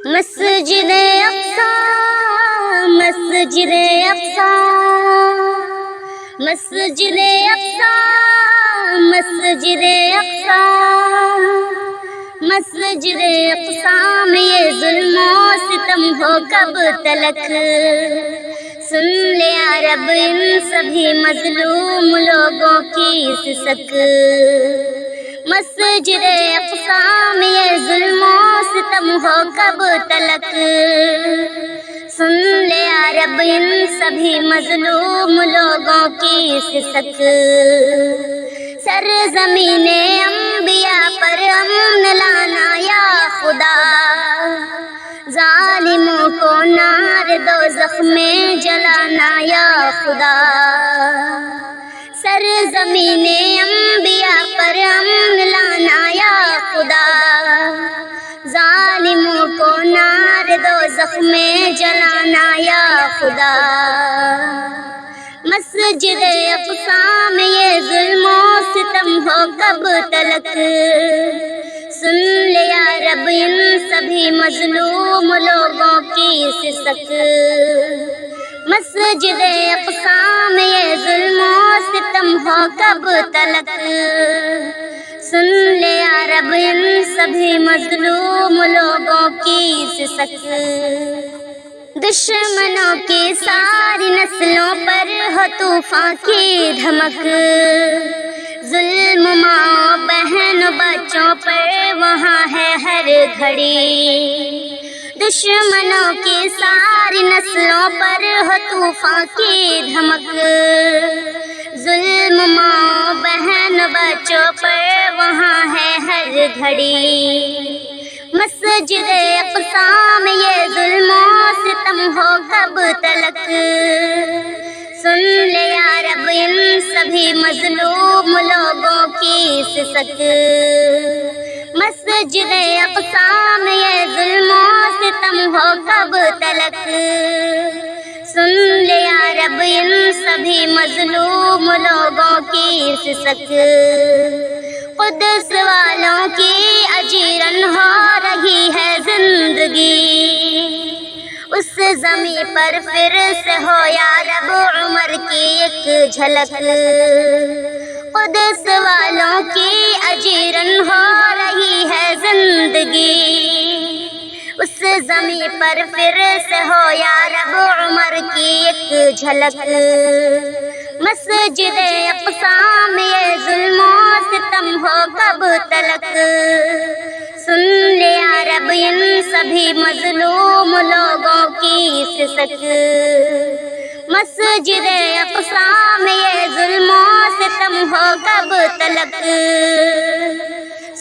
مسجد اقصی، مسجد اقصی، مسجد اقصی، مسجد اقصی، مسجد اقصی میں یہ ظلم و ستم ہو کب تلک؟ سن لے یا رب ان سبھی مظلوم لوگوں کی سسک۔ مسجد اقصی میں یہ ظلم و ستم ہو کب تلک؟ سن لے یا رب ان سبھی مظلوم لوگوں کی سسک۔ سرزمین انبیاء پر امن لانا یا خدا، ظالموں کو نار دوزخ میں جلانا یا خدا۔ سرزمین انبیاء پر امن لانا یا خدا، ظالموں کو نار دوزخ میں جلانا یا خدا۔ مسجد اقصی میں یہ ظلم و ستم ہو کب تلک؟ سن لے یا رب ان سبھی مظلوم لوگوں کی سسک۔ مسجد اقصی میں یہ ظلم و ستم ہو کب تلک؟ سن لے یا رب ان سبھی مظلوم لوگوں کی سسک۔ دشمنوں کی ساری نسلوں پر ہو طوفان کی دھمک، ظلم ماں بہن بچوں پر وہاں ہے ہر گھڑی۔ دشمنوں کی ساری نسلوں پر ہو طوفان کی دھمک، ظلم ماں بہن بچوں پر وہاں ہے ہر گھڑی۔ مسجد اقصی میں یہ ظلم و ستم ہو کب تلک؟ سن لے یا رب ان سبھی مظلوم لوگوں کی سسک۔ مسجد اقصی میں یہ ظلم و ستم ہو کب تلک؟ سن لے یا رب ان سبھی مظلوم لوگوں کی سسک۔ قدس والوں کی اجیرن ہو رہی ہے زندگی، اس زمیں پر پھر سے ہو یا رب عمر کی ایک جھلک۔ قدس والوں کی اجیرن ہو رہی ہے زندگی، اس زمیں پر پھر سے ہو یا رب عمر کی ایک جھلک۔ مسجد اقصی میں یہ ظلم و ستم ہو کب تلک؟ سن لے یا رب ان سبھی مظلوم لوگوں کی سسک۔ مسجد اقصی میں یہ ظلم و ستم ہو کب تلک؟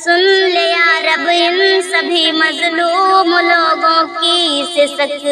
سن لے یا رب ان سبھی مظلوم لوگوں کی سسک۔